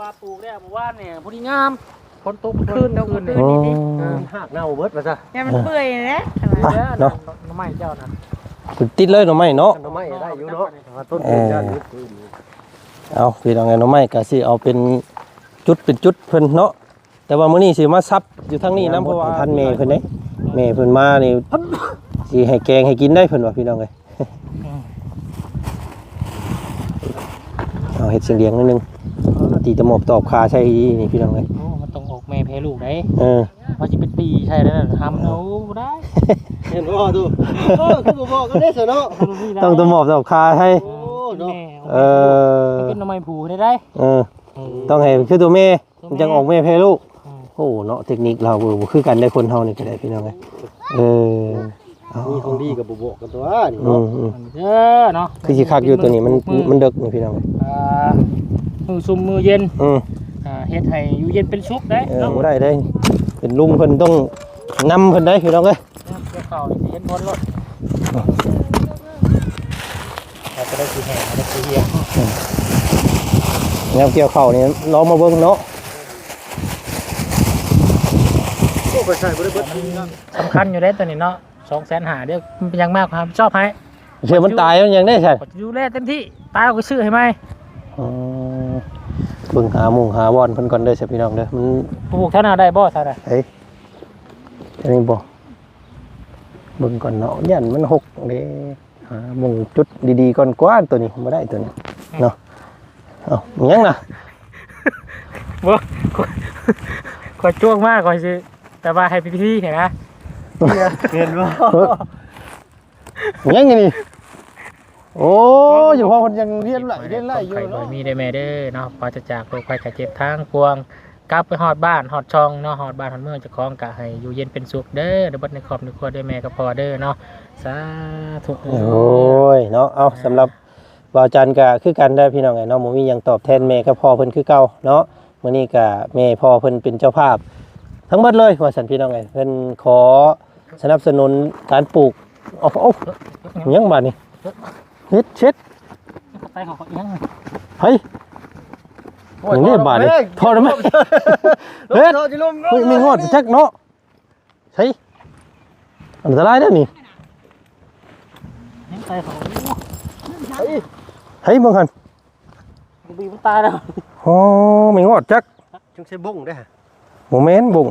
ว่าปลูกแล้วว่าเนี่ยพอดีงามฝนตกคืนนี่หักเน่าเบิดมาซะ เนี่ยมันเปื่อยนะ เนาะน้ำไม้เจ้านะ ติดเลยหน่อไม้เนาะ น้ำไม้ได้อยู่เนาะต้นเดือนเจ้าอยู่ เอาพี่น้องไงหน่อไม้ก็สิเอาเป็นจุดเพิ่นเนาะแต่ว่ามื้อนี้สิมาซับอยู่ทางนี้นํเพราะว่าท่านแม่เพิ่นเด้แม่เพิ่นมานี่สิให้แกงให้กินได้เพิ่นว่าพี่น้องเอ้ยเอาเฮ็ดเสียงเลี้ยงนิดนึงตีตะหมอบตอบคาใช่นี่พี่น้องเอ้ย โอ้มันต้องออกแม่แพ้ลูกได้ พอ สิเป็นปีใช่แล้วทำเอาได้เห็นบ่ดูคือบ่ก็ได้ซะเนาะ ต้องตะหมอบตอบคาให้เป็นน้ำไม้ผูได้ต้องให้คือตัวแม่มันจังออกแม่แพ้ลูกโอ้เนาะเทคนิคเราบ่คือกันได้คนเฮานี่ก็ได้พี่น้องเอ้ยมีของดีกับบ่บอกกันตัวนี่เนาะเนาะคือสิคักอยู่ตัวนี้มันดึกนี่พี่น้องมือซุ่มมือเย็นเฮ็ดให้อยู่เย็นเป็นสุขได้บ่ได้เด้เป็นลุงเพิ่นต้องนำเพิ่นได้พี่น้องเอ้ยเกี่ยวข้าวนี่เห็นหมดเลยเราจะได้สิแห้งได้สิเหี่ยวแนวเกี่ยวข้าวนี่ลองมาเบิ่งเนาะโอ้ไปใส่บ่ได้เบิดสำคัญอยู่ได้ตัวนี้เนาะ250,000เดี๋ยวมันเป็นยังมากครับชอบให้เชื่อมันตายมันยังได้ใช่ดูแลเต็มที่ตายก็ซื้อให้ไหมเบิ่งหาหมู่หาบอนเพิ่นก่อนเด้อพี่น้องเด้อมันปลูกเท่านาได้บ่ซะได้เฮ้ยอันนี้บ่เบิ่งก่อนเนาะยันมันหกเด้หาหมู่จุดดีๆก่อนกว่าตัวนี้บ่ได้ตัวนี้เนาะเอ้ายังน่ะบ่ก็จ้วงมากก่อนสิแต่ว่าให้พี่ๆเห็นนะเห็นบ่ยังไงนี่โอ้อยู่พอคนยังเรียนไล่อยู่เนาะมีได้แม่เด้อเนาะพอจะจากโรคภัยไข้เจ็บทางปวงกลับไปฮอดบ้านฮอดช่องเนาะฮอดบ้านฮอดเมืองเจ้าของกะให้อยู่เย็นเป็นสุขเด้อเดี๋ยวบัดในครอบในครัวด้วยแม่กับพ่อเด้อเนาะสาธุโอ้ยเนาะเอาสำหรับบ่าวจันก็คือกันได้พี่น้องไงเนาะบ่มีหยังตอบแทนแม่กับพ่อเพิ่นคือเก่าเนาะมื้อนี้ก็แม่พ่อเพิ่นเป็นเจ้าภาพทั้งหมดเลยว่าซั่นพี่น้องไงเพิ่นขอสนับสนุนการปลูกเอายังบาดนี้เฮ็ดเช็ดไปเขายังเฮ้ยนี่บาดนี่พอแล้วมั้ยเฮ็ดมีงอดจักเนาะใช่อันตรายเด้อนี่ไปเขาเฮ้ยมึงหั่นบีมันตายแล้วอ๋อมีงอดจักจังใส่บุ้งได้โมเมนต์บุ้ง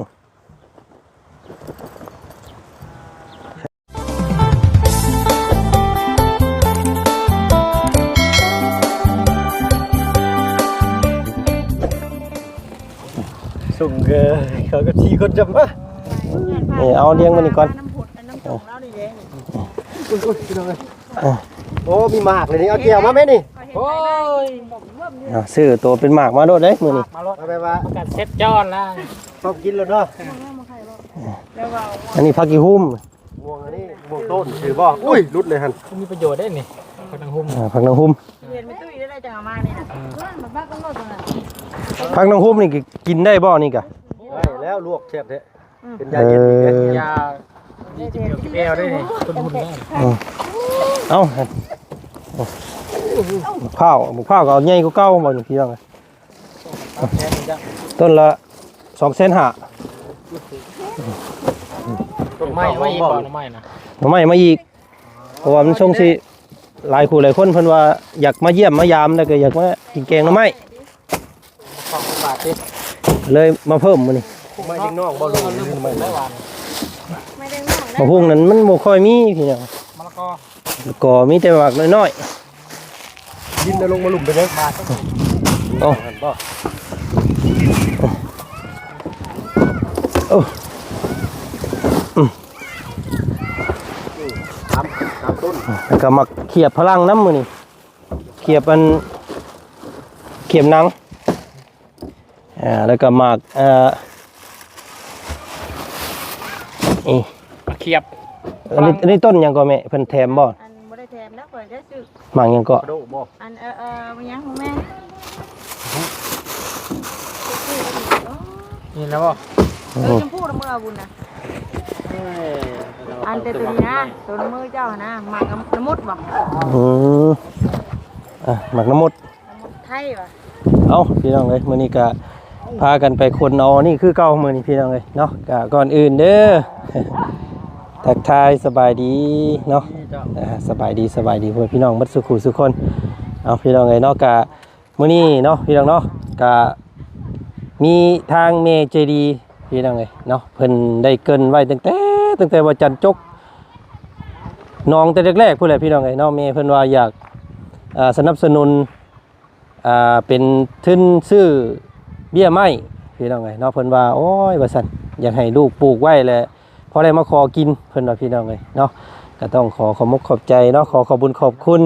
ส่งเขาก็ทีคนจำว่าเอาเลี้ยงมันอีกก่อนโอ้มีหมากเลยนี่เอาเกี่ยวมาไหมนี่โอ้ยซื้อตัวเป็นหมากมาโดดเลยมือนี่มาไปว่าการเซ็ตจอนละชอบกินเลยเนาะอันนี้ผักกีหุ้มม่วงอันนี้ม่วงต้นถือบ่อุ้ยรุดเลยฮันมีประโยชน์ได้นี่ผักนางหุ้มผักนางหุ้มผักนางหุ้มนี่กินได้บ่นี่กะได้แล้วลวกแซ่บแท้เป็นยาเย็นอีกยาดีจิ๋วกินแอลได้นี่ต้นหุ้นได้เอาข้าวก็เอาใหญ่กว่าเก่าบ่นี่พี่น้องต้นละ250,000ต้นไม้ไม่อีกบ่ต้นไม้นะต้นไม้มาอีกเพราะว่ามันช่วงสิหลายคู่หลายคนเพิ่นว่าอยากมาเยี่ยมมายามแล้วก็อยากมากินแกงหน่อไม้เลยมาเพิ่มมื้อนี้ไม่ดึงน้องบ่ลงไม่ได้หวานมะพร้าวนั้นมันบ่ค่อยมีพี่น้องมะละกอก็มีแต่หมากน้อยๆดินลงมาหลุมไปเลยบาดโอ้ต้นแล้วก็มักเขียบพลังน้ำมือนี่เขียบหนังแล้วก็หมากเขียบอันนี้ต้นยังก็แม่เพิ่นแถมบ่อันบ่ได้แถมแล้วเพิ่นได้ซื้อหมากยังก็อันมันยังของแม่นี่นะบ่ชมพู่ละเมื่อบุญน่ะอันแต่ตัวนี้นะตัวมือเจ้านะหมากน้ำมดบ่หมากน้ำมดไทยป่ะ เอาพี่น้องเลยมื้อนี้ก็พากันไปคนเอานี่คือเก่ามื้อนี้พี่น้องเลยเนาะก็ก่อนอื่นเด้อ ทักทายสบายดีเนาะสบายดีเพื่อนพี่น้องบัดสุขุสุขคนเอาพี่น้องเลยเนาะก็มื้อนี้เนาะพี่น้องเนาะก็มีทางเมเจดีพี่น้องเลยเนาะเพิ่นได้เกินไว้ตั้งแต่ว่าจันจกน้องแต่แรกๆพุ่นแหละพี่น้องเลยเนาะเมเพิ่นว่าอยากสนับสนุนเป็นทุนซื้อเบี้ยไม้พี่น้องเลยเนาะเพิ่นว่าโอ้ยว่าซั่นอยากให้ลูกปลูกไว้แหละพอได้มาขอกินเพิ่นว่าพี่น้องเลยเนาะก็ต้องขอมกขอบใจเนาะขอบคุญขอบคุณ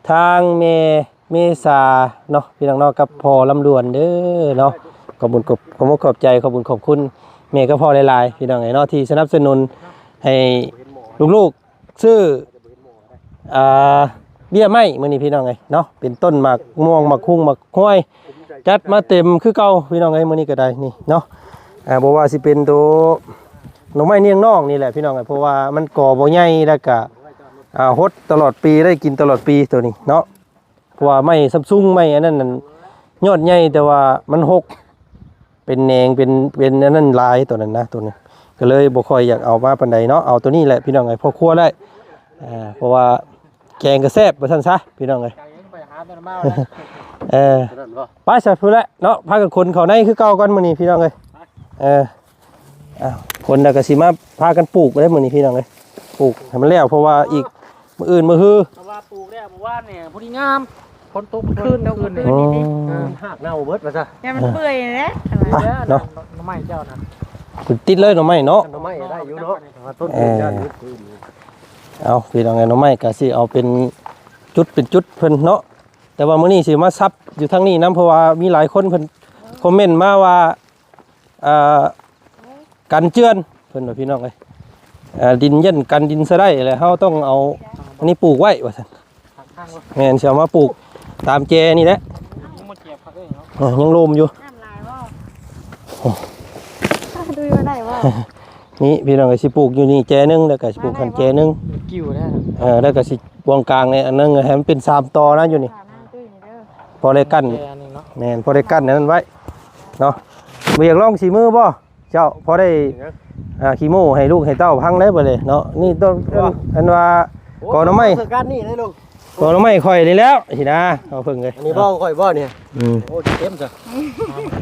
ทางเมษาเนาะพี่น้องเนาะกับพ่อลำดวนเด้อเนาะขอบมกขอบใจขอบคุณแม่กับพ่อหลายๆพี่น้องเลยเนาะที่สนับสนุนให้ลูกๆซื้อเบี้ยไม้มื้อนี้พี่น้องเอ้ยเนาะเป็นต้นหมากม่วงหมากคุ้งหมากห้วยจัดมาเต็มคือเก่าพี่น้องเอ้ยมื้อนี้ก็ได้นี่เนาะบ่ว่าสิเป็นตัวหน่อไม้เนียงนอกนี่แหละพี่น้องเอ้ยเพราะว่ามันก่อบ่ใหญ่แล้วก็ฮดตลอดปีได้กินตลอดปีตัวนี้เนาะเพราะว่าไม้ซัมซุงไม้อันนั้นนั่นยอดใหญ่แต่ว่ามันหกเป็นแหนงเป็นอันนั้นลายตัวนั้นนะตัวนี้ก็เลยบ่ค่อยอยากเอามาปานใดเนาะเอาตัวนี้แหละพี่น้องเอ้ยพอครัวได้เพราะว่าแกงก็แซ่บว่าซั่นซะพี่น้องเอ้ยไปซะพุ่นแหละเนาะพากันคนเข้าในคือเก่าก่อนมื้อนี้พี่น้องเอ้ยคนน่ะก็สิมาพากันปลูกได้มื้อนี้พี่น้องเอ้ยปลูกให้มันแล้วเพราะว่าอีกมื้ออื่นมื้อฮื้อเพราะว่าปลูกแล้วเมื่อวานเนี่ยพอดีงามฝนตกคืนนี่หักเน่าเบิดว่าซะแกมันเปื่อยนะเนาะน้ำไม้เจ้านะติดเลยหน่อไม้เนาะหน่อไม้ได้อยู่เนาะต้นด้านนี้เอาพี่น้องไงหน่อไม้ก็สิเอาเป็นจุดเพิ่นเนาะแต่ว่ามื้อนี้สิมาซับอยู่ทางนี้นํเพราะว่ามีหลายคนเพิ่นคอมเมนต์มาว่ากันเจือนเพิ่นว่าพี่น้องเอ้ยดินเย็นกันดินซะได้แล้วเฮาต้องเอาอันนี้ปลูกไว้ว่าซั่นแม่นสิเอามาปลูกตามแจนี่แหละยังลมอยู่น้ำลายบ่ดูว่าได้บ่นี่พี่น้องก็สิปลูกอยู่นี่แจนึงแล้วก็สิปลูกคันแจนึงกิ้วแท้แล้วก็สิวงกลางเนี่ยอันนึงให้มันเป็น3ตอนะอยู่นี่พอได้กั้นแม่นพอได้กั้นนั้นไว้เนาะบ่อยากลองสีมือบ่เจ้าพอได้ขี้โม้ให้ลูกให้เต้าพังได้บ่เลยเนาะนี่ต้นอันว่ากอหน่อไม้การนี่เลยลูกกอหน่อไม้ข่อยนี่แล้วสินะเอาเพิ่งเลยอันนี้บ่ข่อยบ่เนี่ยโอ้เต็มจ้ะ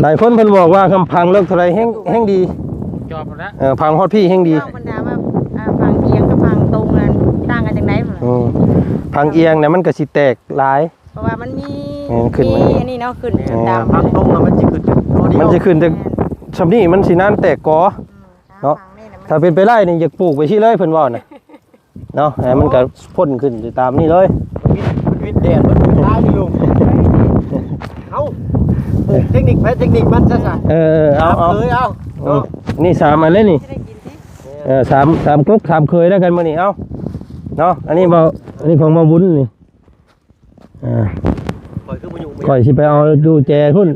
หลายคนเพิ่นบอกว่าคำพังเลิกเท่าไรแห้งดีจอบแล้วพังฮอดพี่แห้งดีบรรดาว่าพังเอียงกับพังตรงนั้นต่างกันจังได๋พังเอียงเนี่ยมันก็สิแตกหลายเพราะว่ามันมีอันนี้เนาะขึ้นตามพังตรงมันสิขึ้นแต่ซำนี้มันสินานแตกกอเนาะถ้าเป็นไปได้นี่อยากปลูกไปที่เลยเพิ่นว่าน่ะเนาะมันก็พ่นขึ้นตามนี่เลยวิดแดดมันตายลุงเอาเทคนิคมันซะเอานี่3อันเลยนี่3ก๊ก3เคยแล้วกันมื้อนี้เอาเนาะอันนี้ของบ่บุญนี่ข่อยสิไปเอาดูแจพุ่น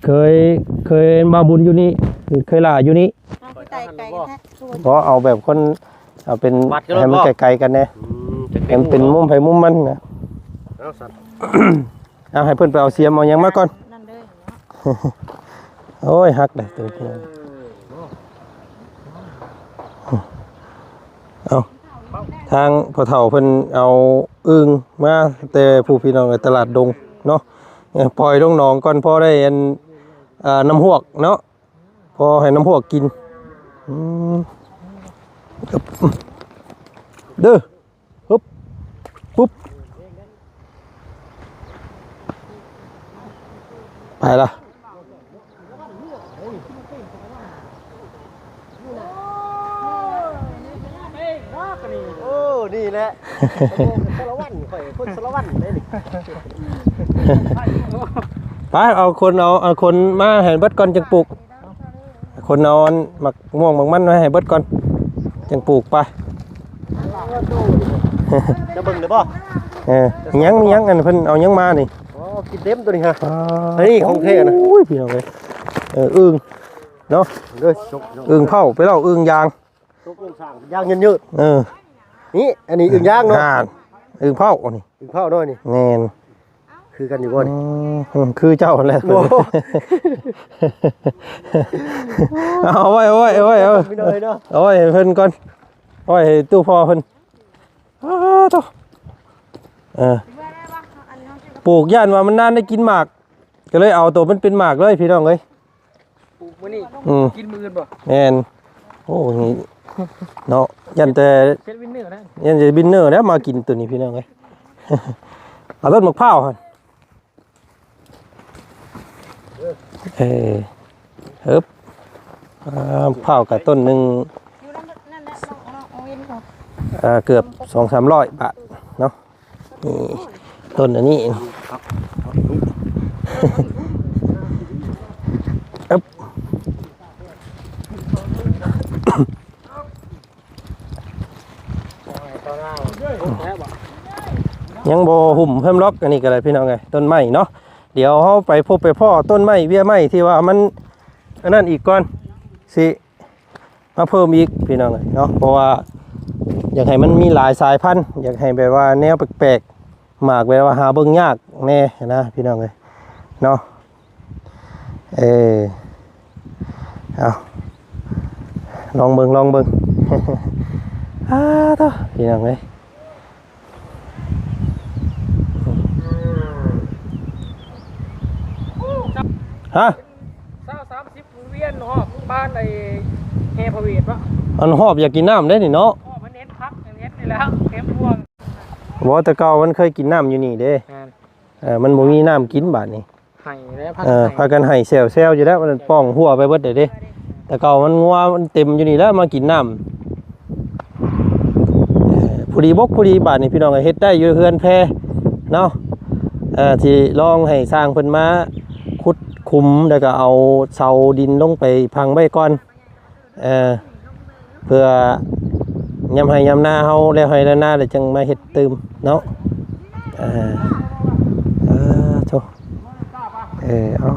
เคยบ่บุญอยู่นี่เคยล่าอยู่นี่เพราะเอาแบบคนเอาเป็นให้มันไกลๆกันแน่ให้มันเป็นมุมไผมุมมันนะเอาให้เพิ่นไปเอาเสียมเอาหยังมาก่อนโอ้ยฮักได้ตัวนี้เอาทางพ่อเฒ่าเพิ่นเอาอึ่งมาแต่ผู้พี่น้องในตลาดดงเนาะปล่อยลงหนองก่อนพอได้น้ำหวกเนาะพอให้น้ำหวกกินเด้อปุ๊บไปละโอ้นี่แหละสารวัตรข่อยคนสารวัตรได้นี่ไปเอาคนมาให้เบิดก่อนจังปลูกคนนอนหมักม่วงหมักมันไว้ให้เบิดก่อนจังปลูกไปจะเบิ่งเลยบ่ยังอันเพิ่นเอายังมานี่อ๋อกินเต็มตัวนี้ฮะนี่ของเท่นะโอ้ยพี่น้องเอ้ยอึ่งเนาะอึ่งเผาไปแล้วอึ่งยางยางยืดนี่อันนี้อึ่งยางเนาะอึ่งเผานี่อึ่งเผาด้วยนี่แน่น คือกันอยู่บ่นี่ คือเจ้าแหละ โอ้ เอาไว้เอาไว้เอาไว้เอา ไม่เลยเนาะ เอาไว้ให้เพิ่นก่อนเอาไว้ให้ตู้พ่อเพิ่นอ้าวโตปลูกย่านว่ามันนานได้กินหมากก็เลยเอาตัวมันเป็นหมากเลยพี่น้องเอ้ย ปลูกมื้อนี้ กินมื้ออื่นบ่ แม่นโอ้นี่เนาะยันแต่ เซตวินเนอร์นะ ยันจะบินเนอร์แล้วมากินตัวนี้พี่น้องเอ้ย เอาต้นมะพร้าวหั่นฮึบมะพร้าวกับต้นหนึง อยู่นั่นแหละน้องเอ็นเขา เกือบ 200-300 บาทเนาะนี่ต้นอันนี้อึ๊บยังบ่หุ่มเพิ่มล็อกอันนี้ก็เลยพี่น้องไงต้นไม้เนาะเดี๋ยวเขาไปพบไปพ่อต้นไม้เบี้ยไม้ที่ว่ามันอันนั้นอีกก่อนสิมาเพิ่มอีกพี่น้องไงเนาะเพราะว่าอยากให้มันมีหลายสายพันธุ์อยากให้แบบว่าแนวแปลกๆหมากแบบว่าหาเบิ่งยากแน่นะพี่น้องไงเนาะเอาลองเบิ่ง ต่อพี่น้องไงฮะ 20-30เวียนหอบบ้านไอ้แฮพเวทวะ อันหอบอยากกินน้ำได้นี่เนาะ หอบมันเน้นพักเน้นนี่แล้วเข็มพวง บ่แต่เก่ามันเคยกินน้ำอยู่นี่เด้ มันบ่มีน้ำกินบาดนี้ ไห้แล้วพัก พากันให้แซวๆอยู่แล้วมันป้องหัวไปเบิดเด้แต่เก่ามันงัวมันเต็มอยู่นี่แล้วมากินน้ำผู้ดีบกผู้ดีบาดนี่พี่น้องก็เฮ็ดได้อยู่เฮือนแพเนาะที่ลองให้สร้างเพิ่นมาขุดคุมแล้วก็เอาเสาดินลงไปพังไว้ก่อนเพื่อยามให้ยามหน้าเฮาแล้วให้แล้วหน้าแล้วจังมาเฮ็ดเติมเนาะโธ่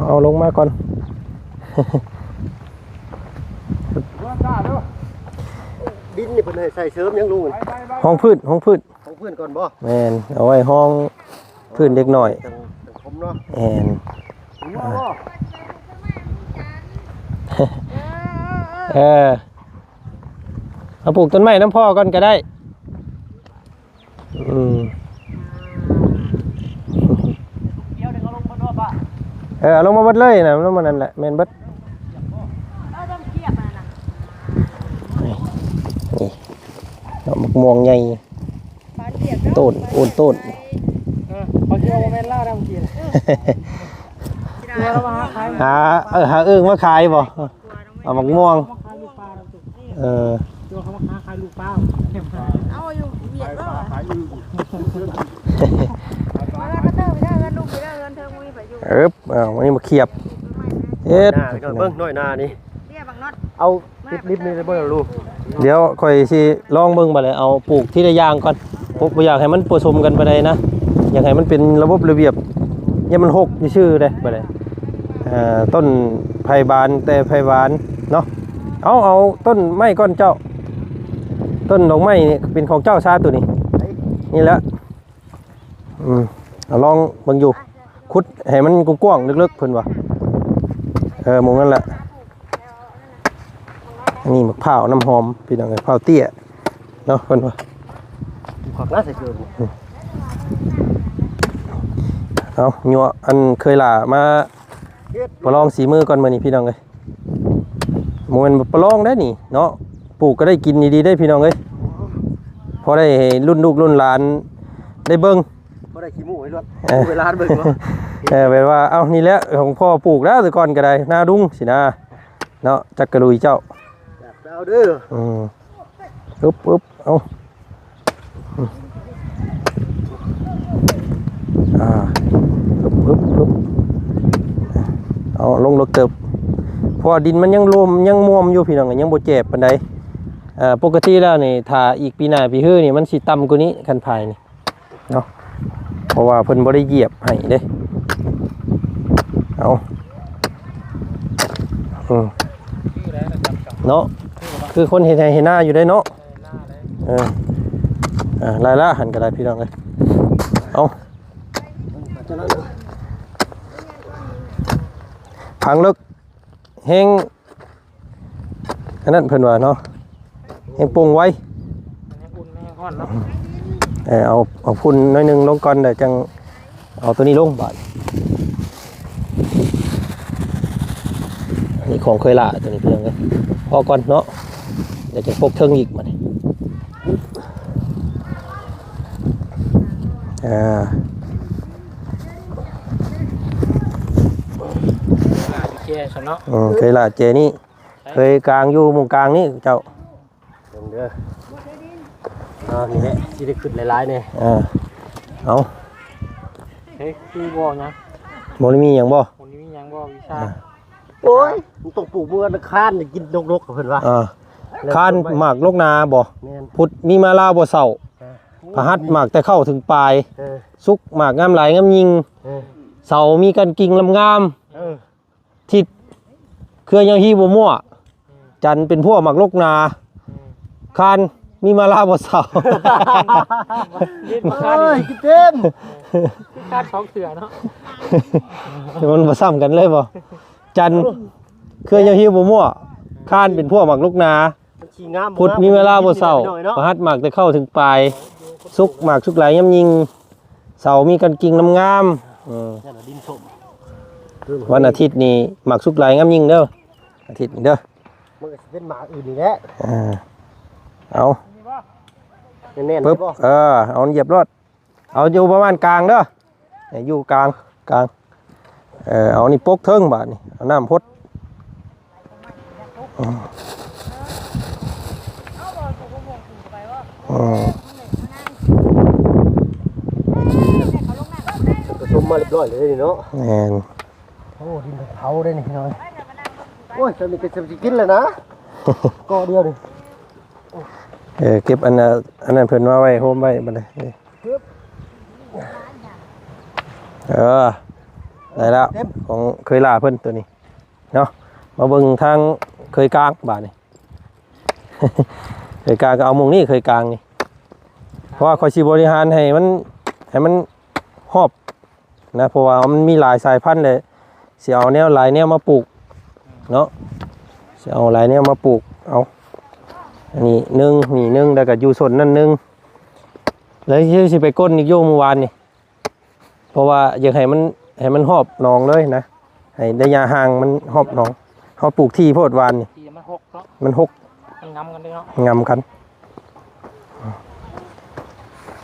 เอาลงมาก่อน ดินนี่เพิ่นให้ใส่เสริมยังลุง ห้องพืช ของเพื่อนก่อนบ่ แม่นเอาไว้ห้องพื้นเด็กหน่อย จังคมเนาะ แม่นเอาปลูกต้นไม้น้ำพ่อก่อนก็ได้เอาลงมาเบิดเลยนะลงมานั่นแหละแม่นเบิดนี่ดอกมะม่วงใหญ่ต้นโอนต้น เขาเชื่อว่าแม่นล่าได้เมื่อกี้ตัวเรามาขาย หาอึ่งมาขายบ่เอามะม่วงตัวเขามาขายลูกปลา เอาอยู่เบียดแล้วขายอยู่มาแล้วก็เติมไปได้เงินลูกไปได้เงินเธอมุ้ยไปอยู่วันนี้มาเขียบหน้าก่อนเบิ่งน้อยหน้านี่ เรียกบังน็อต เอาลิบนี่ได้บ่ลูก เดี๋ยวค่อยสิลองเบิ่งบัดเลยเอาปลูกที่ระยางก่อนบ่อยากให้มันผสมกันไปได้นะอยากให้มันเป็นระบบระเบียบอย่ามันหกชื่อได้บัดเลยต้นไผ่บานแต่ไผ่บานเนาะเอาต้นไม้ก้อนเจ้าต้นดอกไม้นี่เป็นของเจ้าซาตัวนี้นี่แหละเอาลองเบิ่งอยู่ขุดให้มันกว้างๆลึกๆเพิ่นว่าหมู่นั่นแหละอันนี้มะพร้าวน้ำหอมพี่น้องมะพร้าวเตี้ยเนาะเพิ่นว่า ผักน่าใส่เกลือ เอาหยัวอันเคยล่ามาประลองสีมือก่อนมื้อนี้พี่น้องเอ้ยบ่แม่นประลองได้นี่เนาะปลูกก็ได้กินดีๆได้พี่น้องเอ้ยพอได้รุ่นลูกรุ่นหลานได้เบิ่ง บ่ได้ขี้หมูไว้ด้วยเวลาเบิ่งเนาะ แบบว่าเอ้านี่แหละของพ่อปลูกแล้วแต่ก่อนก็ได้หน้าดุ้งสินะเนาะจักกระลุยเจ้า เอาเด้อ อึ๊บเอาอึ๊บเอาลงรถเติบเพราะดินมันยังรวมยังม่วมอยู่พี่น้องยังบ่เจ็บปานใดปกติแล้วนี่ถ้าอีกปีหน้าปีฮื้อนี่มันสิต่ำกว่านี้คันภายนี่เนาะเพราะว่าเพิ่นบ่ได้เหยียบให้เด้เอาเนาะคือคนเห็นหน้าอยู่ได้เนาะลายละหันก็ได้พี่น้องเลยเอา พังลึกแห้งอันนั้นเพิ่นว่าเนาะแห้งปรุงไว้ ให้อุ่นไม่ให้ร้อนเนาะ เอาพุ่นน้อยหนึงลงก่อนเดี๋ยวจังเอาตัวนี้ลงบาดนี่ของเคยละตัวนี้เพียงเลยพอก่อนเนาะเดี๋ยวจะพกเทิงอีกมาดิเจ๊ฉันเนาะ เคยละเจนี่เคยกลางอยู่มุมกลางนี่เจ้า เด้อนี่แหละสิได้ขึ้นหลายๆเนี่ย เอา เฮ้ยคือบ่ยัง บ่ได้มีหยังบ่ คนนี้มียังบ่วิชา โอ้ยมึงต้องปลูกมือกันค้านกินนกๆกับเพิ่นว่า คานหมากลกนาบ่ แม่น พุทธมีมาลาบ่เศร้าพหัสหมากแต่เข้าถึงปลายสุกหมากงามหลายงามยิงเสามีกันกิ่งลำงามทิศเครือยังฮีบ่มั่วจันเป็นพวกหมากลกนาคานมีมาลาบ่เศร้า เล่นมา เอ้ คาด ยกินเต็ม คาดสองเสือเนาะ มันบ่ซ้ำกันเลยบ่จันเครือยังฮีบ่มั่วคานเป็นพวกหมากลกนา มันขี้งาม พุทธมีเวลาบ่เศร้าพหัสหมากแต่เข้าถึงปลายสุกหมากสุกหลายยำยิงเสามีกันกิ่งงามๆ นั่นน่ะดินส้ม วันอาทิตย์นี้หมากสุกหลายงามยิงเด้ออาทิตย์นี้เด้อ มันก็สิเป็นหมาอื่นนี่แหละ เอา แน่นๆ ปึ๊บ บ่ เอาเหยียบรถเอาอยู่ประมาณกลางเด้ออยู่กลางเอานี่ปกเทิงบาดนี่เอาน้ำพดผสมมาเรียบร้อยเลยนี่เนาะ แม่น โอ้ดินเผาได้นี่น้อยโอ้ยจะมีก็จะกินเลยนะก็เดียวนี่ เก็บอันนั้นเพิ่นมาไว้โฮมไว้บัดนี้ได้แล้วของเคยล่าเพิ่นตัวนี้เนาะมาเบิ่งทางเคยกลางบาดนี่ เคยกลางก็เอามุงนี่เคยกลางนี่เพราะว่าคอยสิบริหารให้มันหอบนะเพราะว่ามันมีหลายสายพันธุ์เลยสิเอาแนวหลายแนวมาปลูกเนาะสิเอาหลายแนวมาปลูกเอาอันนี้นี่หนึ่งแล้วก็อยู่ส่วนนั่นหนึ่งแล้วที่สิไปก้นอีกโยมเมื่อวานนี่เพราะว่าอยากให้มันหอบหนองเลยนะให้ระยะห่างมันหอบหนองเขาปลูกที่โพดวานนี่ ทีมันหกเนาะ มันหก มันงำกันเลยเนาะ งำกัน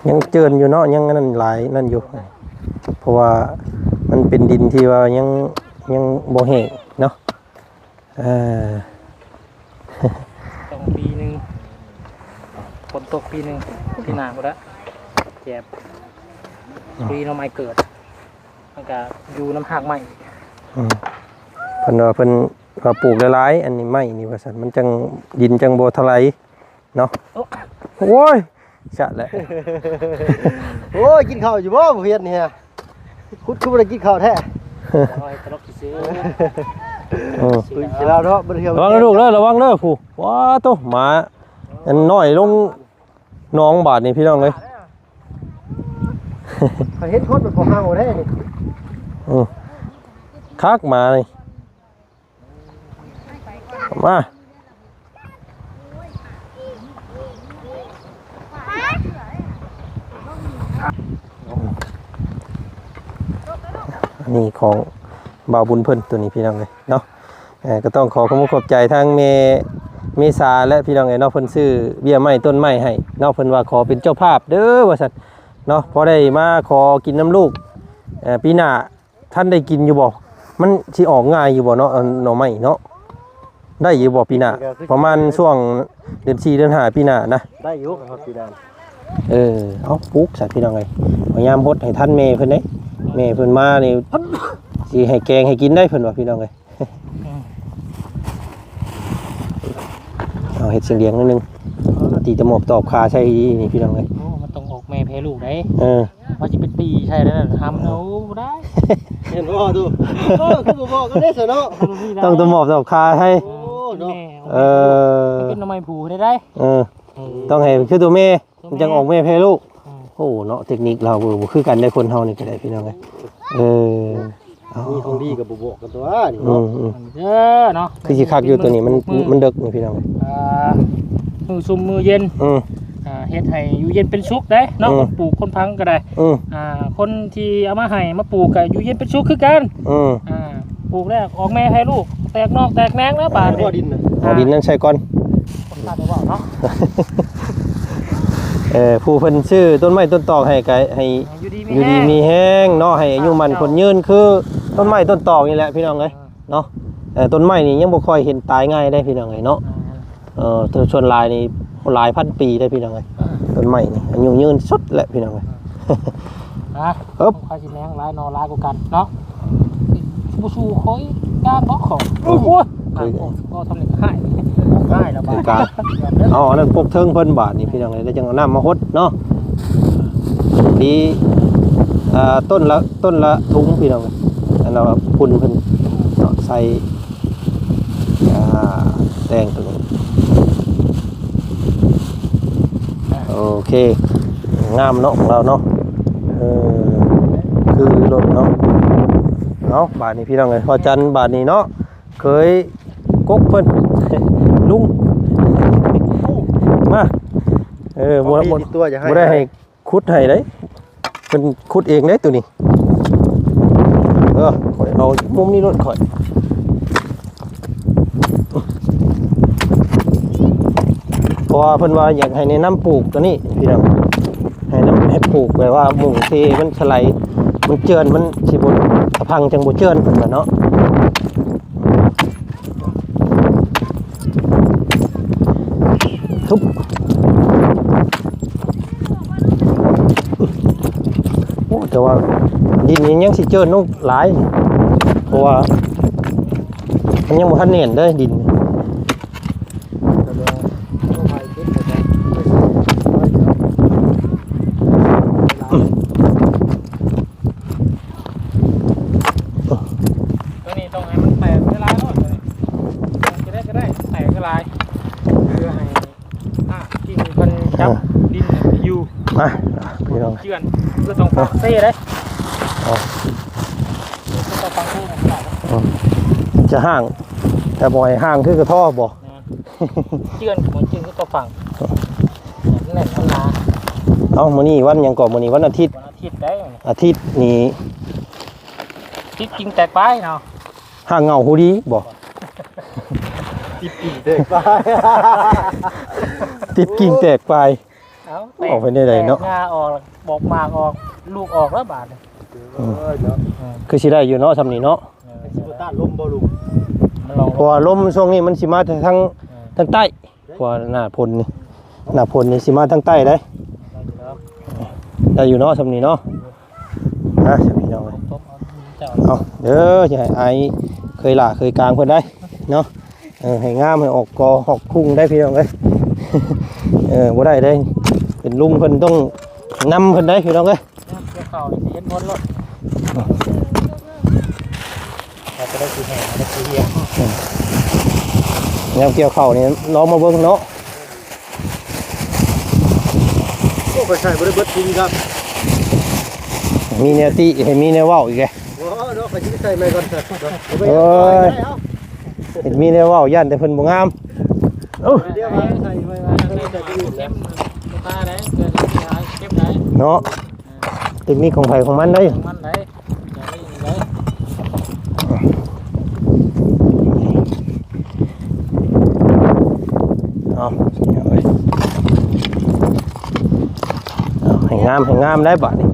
ยังเจินอยู่เนาะยังนั่นหลายนั่นอยู่เพราะว่ามันเป็นดินที่ว่ายังบ่แห้งเนาะต้องปีหนึ่งฝนตกปีหนึ่งปีหน้าก็ได้เจ็บปีน้ำไม้เกิดมันก็อยู่น้ำหักใหม่ เพิ่นว่าปลูกหลายๆอันนี้ไม้นี่ว่าซั่นมันจังดินจังบ่ทลายเนาะโอ้ยชะแหละ โอ้ยกินข้าวอยู่บ่เพียนนี่ฮะคุดคือบ่ได้กินข้าวแท้ เอาให้ตลกซื้อ คุยสิแล้วเนาะบ่ได้เที่ยว ระวังนะลูกเด้อระวังเด้อผู้ว้าโตหมาอันน้อยลงหนองบาดนี่พี่น้องเอ้ย เขาเห็นคนมันบ่เฮาแท้นี่ คักหมานี่มาอันนี้ของบ่าวบุญเพิ่นตัวนี้พี่น้องเลยเนาะก็ต้องขอขอบใจทั้งเมษาและพี่น้องเนาะเพิ่นซื้อเบี้ยไม้ต้นไม้ให้เนาะเพิ่นว่าขอเป็นเจ้าภาพเด้อว่าซั่นเนาะพอได้มาขอกินน้ำลูกปีหน้าท่านได้กินอยู่บ่มันสิออกง่ายอยู่บ่เนาะหน่อไม้เนาะได้อยู่บ่ปีหน้าประมาณช่วงเดือน4เดือน5ปีหน้านะ ได้อยู่ครับพี่นาน เอาปลูกสัตว์พี่น้องไงพยายามฮดให้ท่านเมย์เพิ่นได้เมย์เพิ่นมานี่สิให้แกงให้กินได้เพิ่นว่าพี่น้องไง เอาเห็ดเสียงเลี้ยงนิดนึงตีตะหมอบตอบคาใช่นี่พี่น้องไง โอ้มันต้องออกแม่แพ้ลูกได้ อ ว่าจะเป็นปีใช่แล้วนะทำเอาได้ เห็นบ่ดูคือบ่บอกกันได้ซะเนาะ ต้องตะหมอบตอบคาให้ โอ้เนาะ เป็นทำไมผูได้ ต้องให้คือตัวเมย์มันจังออกเมย์แพ้ลูกโอ้เนาะเทคนิคเราบ่คือกันได้คนเฮานี่ก็ได้พี่น้องไง มีของดีกับบ่บอกกันตัวนี่ อื เนาะ เด้อเนาะ คือสิคักอยู่ตัวนี้มันดึกนี่พี่น้อง มือซุ่มมือเย็นเฮ็ดให้อยู่เย็นเป็นสุขได้เนาะคนปลูกคนพังก็ได้คนที่เอามาให้มาปลูกก็อยู่เย็นเป็นสุขคือกันปลูกแล้วออกแม่ให้ลูกแตกนอกแตกแหนงแล้วบาด บ่ดินน่ะ เอาดินนั้นใส่ก่อน คนพาไปว่าเนาะ ผู้เพิ่นชื่อต้นไม้ต้นตอกให้ก็ให้ อยู่ดี มีแห้งเนาะให้อายุมันคนยืนคือต้นไม้ต้นตอกนี่แหละพี่น้องเอ้ยเนาะต้นไม้นี่ยังบ่ค่อยเห็นตายง่ายได้พี่น้องเอ้ยเนาะตัวชวนลายนี่หลายพันปีได้พี่น้องเอ้ยต้นไม้นี่อายุยืนสุดแหละพี่น้องเอ้ย ปึ๊บค่อยสิแมงหลายนอหลายกว่ากันเนาะบ่สู้ค่อยก้านบ่ของโอ้โหก็ทำนี่ให้แล้วบาด การเอาอันนั้นปกเทิงเพิ่นบาทนี่พี่น้องเอ้ยแล้วจังเอาน้ำมาฮดเนาะดีต้นละถุงพี่น้องเอ้ยอันเราพุ่นเพิ่นเนาะใส่แตงตัวนี้โอเคงามเนาะของเราเนาะคือรถเนาะเอาบาทนี้พี่น้องเอ้ยพอจันบาทนี้เนาะเคยกกเพิ่น ลุงมาบ่ ของดีตัวจะให้ ได้ให้ขุดให้เด้เพิ่นขุดเองเด้ตัวนี้ข่อยเอามุมนี้รถข่อยเพราะว่าเพิ่นว่าอยากให้แนะนำปลูกตัวนี้พี่น้องให้ปลูกแบบว่ามุงเทมันสไลด์มันเจือนมันสิบ่พังจังบ่เจือนเพิ่นว่าเนาะทุบโอ้แต่ว่าดินนี้ยังสิเจือนนุ่งหลายเพราะว่ามันยังบ่ทันเน่นเด้อดินตัวนี้ต้องให้มันแตกละลายเนาะจะได้แตกละลายเพื่อให้ที่เพิ่นจับดินอยู่ มาพี่น้อง เจือนเพื่อต้องฟังเซ่เด้ต้องฟังเซ่นะครับ จะห่างแต่บ่ให้ห่างคือกระท่อบ่ เจือนเหมือนเจือนก็ต้องฟังนั่นแหละนา เอ้ามื้อนี้วันหยังก่อนมื้อนี้วันอาทิตย์ วันอาทิตย์ได้ อาทิตย์นี้ ทิศจริงแตกไปเนาะ ห่างเหงาหูดีบ่ ติดกิ่งเด็กไป ติดกิ่งแตกไป ออกไปได้เลยเนาะ งาออกบอกมากออกลูกออกแล้วบาดเลย เนาะ คือสิได้อยู่เนาะซำนี้เนาะ สิบ่ต้านลมบ่ลุง มันลอง เพราะว่าลมช่วงนี้มันสิมาทางใต้เพราะว่าหน้าพลนี่สิมาทางใต้ได้ได้อยู่เนาะซำนี้เนาะพี่น้องเอาเด้อจะให้อายเคยล่าเคยกลางเพิ่นได้เนาะให้งามให้ออกกอออกพุ่งได้พี่น้องเอ้ย บ่ได้เด้เป็นลุงเพิ่นต้องนำเพิ่นได้พี่น้องเอ้ย เกี่ยวเข่าเย็นพ้นรถเราจะได้สีแห้งได้สีเหี่ยว แนวเกี่ยวเข้านี่ลองมาเบิ่งเนาะ โอ้ไปใส่บ่ได้เบิดจริงครับ มีแนวติให้มีแนวเว้าอีกแก โอ้เนาะไปสิใส่ไม้ก่อนเถอะ เอ้ยเห็นมีแนวเว้าย่านแต่เพิ่นบ่งามเอ้า เดี๋ยวมาใส่ไว้ว่าใส่จะอยู่ เข้ แล้ว มตาได้เกิดเข้มได้ เนาะเทคนิคของไผของมันได้ มันได้อย่างนี้ได้ เอาให้งามได้บัดนี้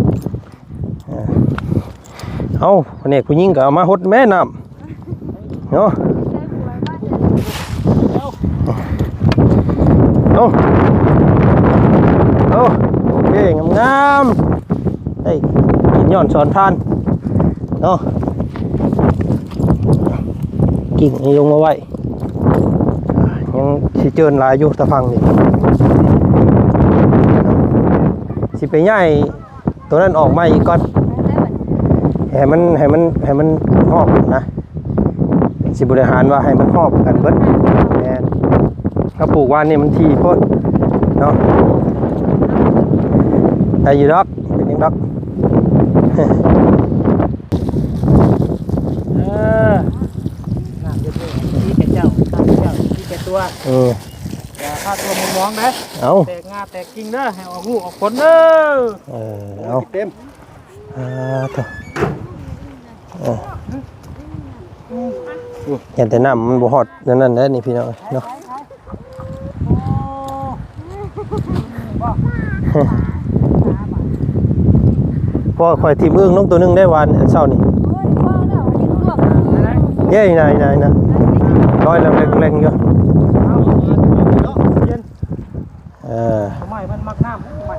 เอาคนนี้ผู้หญิงก็เอามาหดแม่น้ำเนาะเอาโอเคงามๆได้กินย้อนสอนทานเนาะกิ่งนี่ลงมาไว้ยังสิเจินหลายอยู่ตะฟังนี่สิไปย่ายตัวนั้นออกมาอีกก่อนให้มันหอบนะสิบริหารว่าให้มันหอบกันเบิดแม่นถ้าปลูกว่านนี่มันทีโพดเนาะแต่อยู่ดอกเป็นยังดอก ตัวอย่าพลาดตัวมุมมองนะ เอา แตกงาแตกกิ่งเด้อให้ออกลูกออกผลเด้อ เอา เต็ม ต่อเห็นแต่น้ำมันบ่ฮอดนั่นแหละนี่พี่น้องเนาะพอคอยทีมอึ้งน้องตัวนึงได้วันเช้านี่เย้ยนายนะร้อยแล้วเล็งๆอยู่ทำไมมันมักน้ำทำไม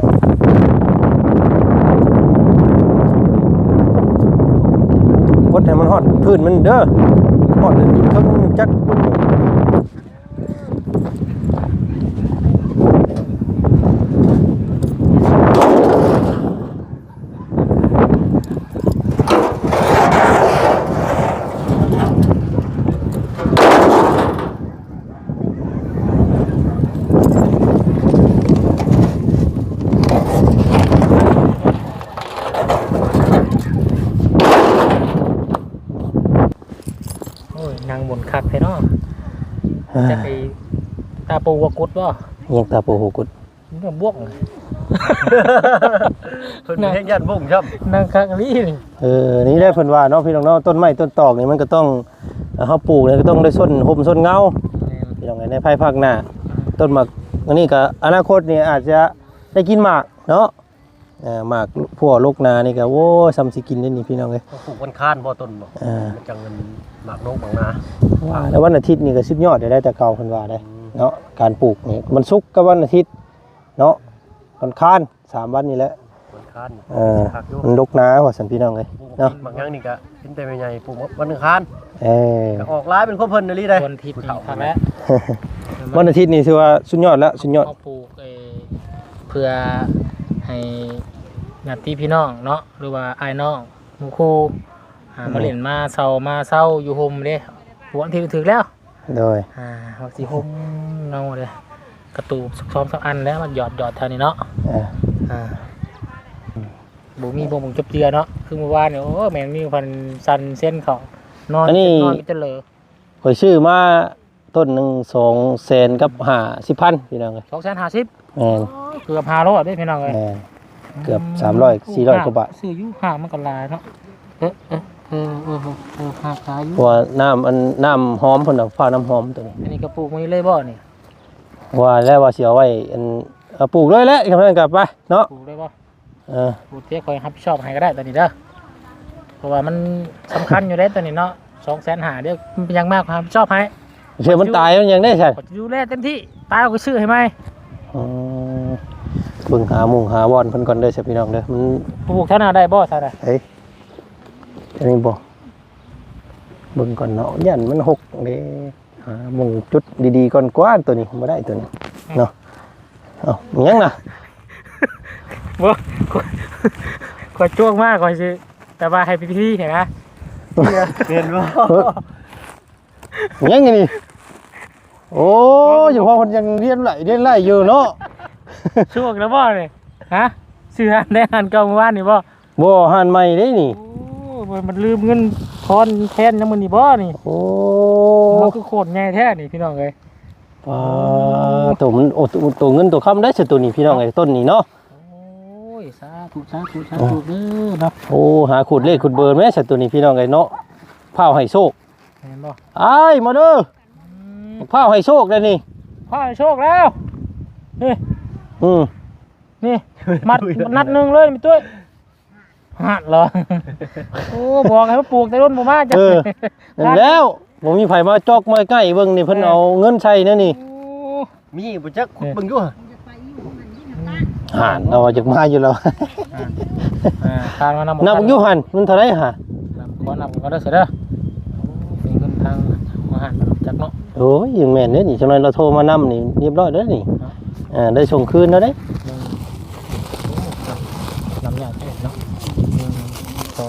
กดให้มันฮอดพื้นมันเด้อฮอดถึงทั้งจักนางบนคักเลยเนาะจะไปตาปูวกุดบ่ ยังตาโปโหกุด มันก็บวก เพิ่นเฮ็ดยันบุ้งครับ นางคักนี่ นี่ได้เพิ่นว่าเนาะพี่น้องเนาะต้นไม้ต้นตอกนี่มันก็ต้องเฮาปลูกเนี่ยก็ต้องได้ส้นห่มส้นเงาพี่น้องในภายภาคหน้าต้นหมากอันนี้ก็อนาคตนี่อาจจะได้กินหมากเนาะหมากพวกลูกนานี่ก็โว้ซ้ำสิกินได้นี่พี่น้องเอ้ย ปลูกวันค้านบ่ต้นบ่มันจังเงินหมากนกหมากนา ว่าแล้ววันอาทิตย์นี่ก็สุดยอดได้แต่เก่าเพิ่นว่าได้เนาะการปลูกนี่มันศุกร์กับวันอาทิตย์เนาะวันค้าน3วันนี่แหละ วันค้าน มันลูกนาว่าซั่นพี่น้องเอ้ยเนาะ บางอย่างนี่ก็เป็นแต่ใหญ่ปลูกวันอังคาร ก็ออกร้ายเป็นข้อเพิ่นนี่ได้ วันอาทิตย์นี่คักแล้ว วันอาทิตย์นี่ถือว่าสุดยอดแล้วสุดยอด เขาปลูกเพื่อให้ญาติพี่น้องเนาะหรือว่าอ้ายน้องหมู่คู่มาเล่นมาเศร้าอยู่โฮมเด้หัวที่ถึงแล้ว โดย เขาสิโฮมเนาเลยกระตูซ้อมสักอันแล้วมันหยอดแถวนี้เนาะบ่มีบ่งจบเจือเนาะคือเมื่อวานเนี่ยโอ้แม่งมีพันสันเส้นเขานอนมิจะเลย ข่อยชื่อมาต้นหนึ่ง200,000กับ50,000พี่น้องเลย 250 แม่น เกือบ500ได้พี่น้องเลย แม่นเกือบ300-400กว่าบาท ซื้ออยู่ห่างมันก็หลายเนาะหาขายอยู่ เพราะว่าน้ำหอมเพิ่นน่ะฟ้าน้ำหอมตัวนี้ อันนี้ก็ปลูกไว้เลยบ่นี่ ว่าแล้วว่าสิเอาไว้ปลูกเลยแหละคำนั้นกลับไปเนาะ ปลูกได้บ่ เ ปลูกเที่ยคอยรับผิดชอบให้ก็ได้ตอนนี้เด้อเพราะว่ามันสำคัญอยู่ได้ตอนนี้เนาะ250,000เดี๋ยวมันเป็นอย่างมากความรับผิดชอบให้ ชื่อมันตายมันยังได้ใช่ ก็จะดูแลเต็มที่ตายก็ซื้อให้ไหม เบิ่งหาหมู่หาวอนเพิ่นก่อนเด้อสิพี่น้องเด้อมัน ปลูกเท่าหน้าได้บ่เท่าใด เฮ้ยอันนี้บ่เบิ่งก่อนเนาะยันมันหกเด้หาหมู่จุดดีๆก่อนกว่าตัวนี้บ่ได้ตัวนี้เนาะเอ้ามันยังน่ะ บ่คอยจ้วงมากคอยสิแต่ว่าให้พี่ๆเห็นนะ เห็นบ่ มันยังไงนี่โอ้อยู่พอคนยังเรียนไล่อยู่เนาะ ช่วงแล้วบ่นี่ฮะซื้อหันได้หันเก่าเมื่อวานนี่บ่ บ่หันใหม่เด้นี่ โอ้มันลืมเงินทอนแทนยังมื้อนี้บ่นี่ โอ้ มันคือโคตรใหญ่แท้นี่พี่น้องเอ้ย ตัวมันโอ้ตัวเงินตัวคำได้สิตัวนี้พี่น้องไอ้ต้นนี้เนาะ โอ้ยสาธุเด้อเนาะ โอ้หาขุดเลขขุดเบอร์แม่สิตัวนี้พี่น้องไอ้เนาะพาวให้โชค เห็นบ่ อ้ายมาเด้อพาวให้โชคได้นี่ พ่อให้โชคแล้วนี่ นี่มัดนัดหนึงเลยมีตุ้ยหัดเหรอโอ้บอกให้มาปลูกแต่ต้นบ่มาจัง นั่นแล้วบ่มีไผมาจอกมาใกล้เบิ่งนี่เพิ่นเอาเงินใช้นะนี่ มีบ่จักขุดเบิ่งอยู่ ห่านเอาจากมาอยู่แล้ว ทางมานำ นับอยู่หั่นมันเท่าไหร่ฮะ ขอนำก็ได้เสร็จเด้อเป็นเงินทางมาหันจากเนาะ โอ้ยยังแม่นเด้นี่จังได๋เราโทรมานำนี่เรียบร้อยเด้อนี่ได้ส่งคืนแล้วเด้ น้ำยาเนาะ1 2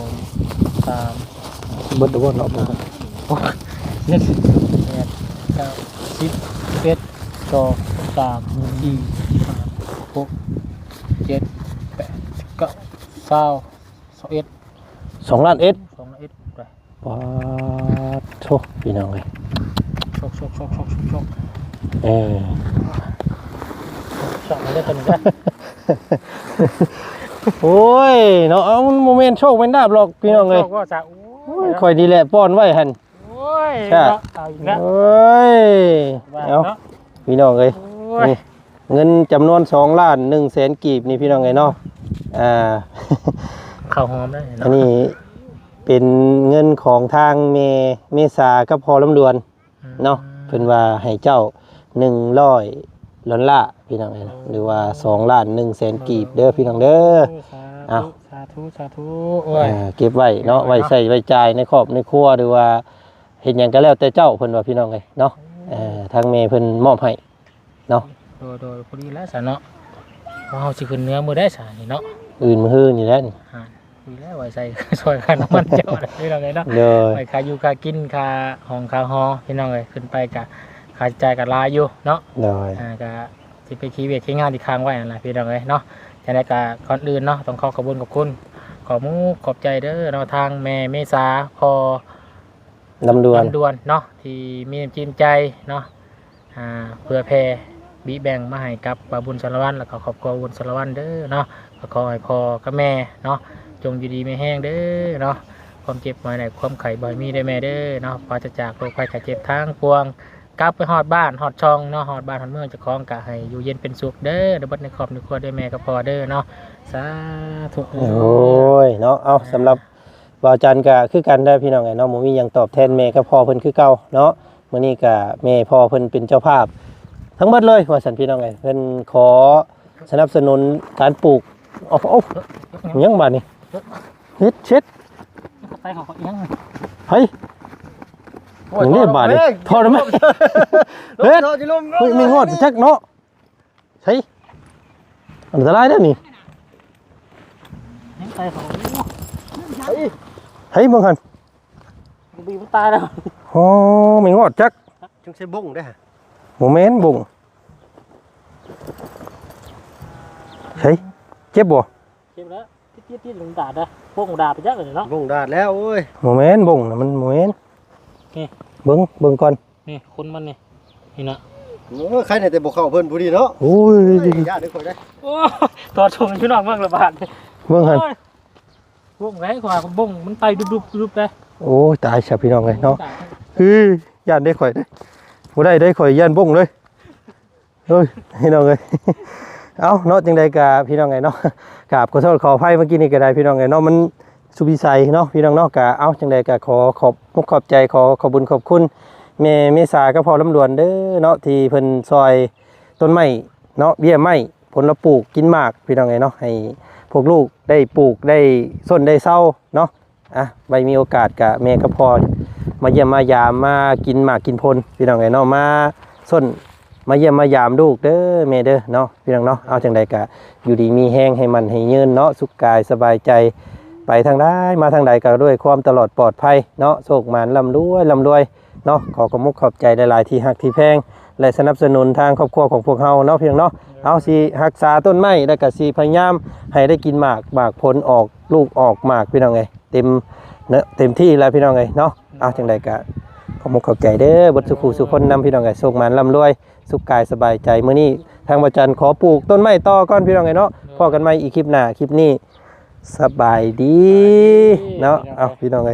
3 เบิดบ่เนาะ 1 8 9 10 11 12 13 14 15 16 17 18 19 20 21 2ล้านเอ็ด 2 1ไป ปาดโทพี่น้องเอ้ย ชก ชอบมันได้ตัวนึงกัน โอ้ยเนาะเอาโมเมนต์โชคเป็นดาบหรอกพี่น้องเลย ชอบก็จะ โอ้ยคอยดีแหละป้อนไว้หั่น โอ้ย ใช่ เอาอีกแล้ว โอ้ย ว่า เอา เนาะ พี่น้องเลย โอ้ย นี่เงินจำนวน2 ล้าน1แสนกีบนี่พี่น้องเลยเนาะข้าวหอมได้ อั เนาะ นนี้เป็นเงินของทางเมษากับพอลำดวนเนาะเพิ่นว่าให้เจ้า100 ล้านละพี่น้องเอ้ยหรือว่า2 ล้าน1แสนกีบเด้อพี่น้องเด้อ เอา สาธุสาธุโอ้ย เก็บไว้เนาะไว้ใช้ไว้จ่ายในครอบในครัวหรือว่าเฮ็ดหยังก็แล้วแต่เจ้าเพิ่นว่าพี่น้องเอ้ยเนาะทางแม่เพิ่นมอบให้เนาะ โดยพอดีแล้วสาเนาะว่าเฮาสิขึ้นเนื้อมื้อได้สานี่เนาะ อื่นมื้อฮื้อนี่แหละนี่ คุยแล้วไว้ใส่ ซอยค่าน้ำมันเจ้าอะไรพี่น้องเลยเนาะ เด้อ ไปค่าอยู่ค่ากินค่าห้องค่าหอพี่น้องเลยขึ้นไปกะค่าใช้จ่ายกับลายอยู่เนาะ เด้อ ก็สิไปคีย์เวทคีย์งานที่ค้างไว้นั่นแหละพี่น้องเลยเนาะแต่ในกะก่อนอื่นเนาะต้องขอบคุณขอมุกขอบใจเด้อเนาะทางแม่เมษาพอ ลำดวน ลำดวนเนาะที่มีน้ำจิ้มใจเนาะเพื่อแผ่บีแบ่งมาให้กับบาบุญสารวัตรแล้วก็ขอบคุณบุญสารวัตรเด้อเนาะก็ขอให้พ่อกับแม่เนาะจงอยู่ดีไม่แห้งเด้อเนาะความเจ็บมาไหนความไข่บ่อยมีได้แม่เด้อเนาะปราศจากโรคภัยไข้เจ็บทั้งปวงกลับไปฮอดบ้านฮอดช่องเนาะฮอดบ้านฮอดเมืองเจะคล้าของกะให้อยู่เย็นเป็นสุขเด้อเดี๋ยวบัดในครอบในครัวด้วยแม่กับพ่อเด้อเนาะสาธุ โอ้ยเนาะเอาสำหรับบ่าวจันก็คือกันได้พี่น้องไงเนาะบ่มีหยังตอบแทนแม่กับพ่อเพิ่นคือเก่าเนาะมื้อนี้ก็แม่พ่อเพิ่นเป็นเจ้าภาพ ทั้งหมดเลยว่าซั่นพี่น้องไงเพิ่นขอสนับสนุนการปลูกเอายังบาดนี้เฮ็ดเช็ด ไปขอเอียง เฮ้ยอย่างนี้บาดนี้พอแล้วมั้ยเฮ็ดเฮ้ยไม่งอดจักเนาะใช่อันตรายเด้อนี่ ยังไปขอ เฮ้ยมึงหั่น บีมันตายแล้ว อ๋อไม่งอดจัก จังใส่บุ้งได้ฮะ โมเมนต์บุ้งเฮ้ยเจ็บบ่ เจ็บแล้วที่หลงดาดนะพวกหลงดาดไปยักเลยเนาะ บุ้งดาดแล้วโอ้ย โมเมนต์บุ้งน่ะมันโมเมนต์ นี่ เบิ่งก่อน นี่คนมันนี่นี่นะ ใครในแต่บ่เข้าเพิ่นผู้ดีเนาะ โอ้ย ญาติได้ค่อยได้ โอ้ตอดชมพี่น้องเมืองระบาด เบิ่งหั่น บุ้งไงขวาบุ้งมันไตดุบๆเลย โอ้ยตายชาวพี่น้องเลยเนาะเฮ้ยย่านได้ข่อยเด้บ่ได้ข่อยย่านบุ้งเลยเฮ้ยพี่น้องเอ้ยเอ้าเนาะจังได๋ก็พี่น้องไงเนาะกราบขอโทษขออภัยเมื่อกี้นี่ก็ได้พี่น้องไงเนาะมันสุวิสัยเนาะพี่น้องเนาะก็เอ้าจังได๋ก็ขอบใจขอบบุญขอบคุณแม่เมษากับพ่อลำดวนเด้อเนาะที่เพิ่นซอยต้นไม้เนาะเบี้ยไม้ผลละปลูกกินหมากพี่น้องไงเนาะให้พวกลูกได้ปลูกได้ส้นได้เศร้าเนาะใบมีโอกาสกับแม่กับพ่อมาเยี่ยมมายามมากินหมากกินผลพี่น้องไงเนาะมาส้นมาเยี่ยมมายามลูกเด้อแม่เด้อเนาะพี่น้องเนาะเอาจังใดกะอยู่ดีมีแห้งให้มันให้ยืนเนาะสุขกายสบายใจไปทางได้มาทางใดก็ด้วยความตลอดปลอดภัยเนาะโชคหมานร่ำรวยเนาะขอบมุกขอบใจหลายๆที่ฮักที่แพงและสนับสนุนทางครอบครัวของพวกเฮาเนาะพี่น้องเนาะเอาสิรักษาต้นไม้แล้วก็สิพยายามให้ได้กินหมากผลออกลูกออกหมากพี่น้องไงเต็มที่แล้วพี่น้องไงเนาะเอาจังใดกะขอบมุกขอบใจเด้อบทสุขุสุคนนำพี่น้องไงโชคหมานร่ำรวยสุขกายสบายใจมื้อนี้ทางบ่จันขอปลูกต้นไม้ต่อก่อนพี่น้องไงเนาะพอกันใหม่อีกคลิปหน้าคลิปนี้สบายดีเนาะเอาพี่น้องไง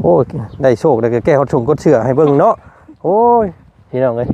โอ้ยได้โชคได้แก้ฮอดชงกดเชื่อให้เบิ่งเนาะโอ้ยพี่น้องเอ้ย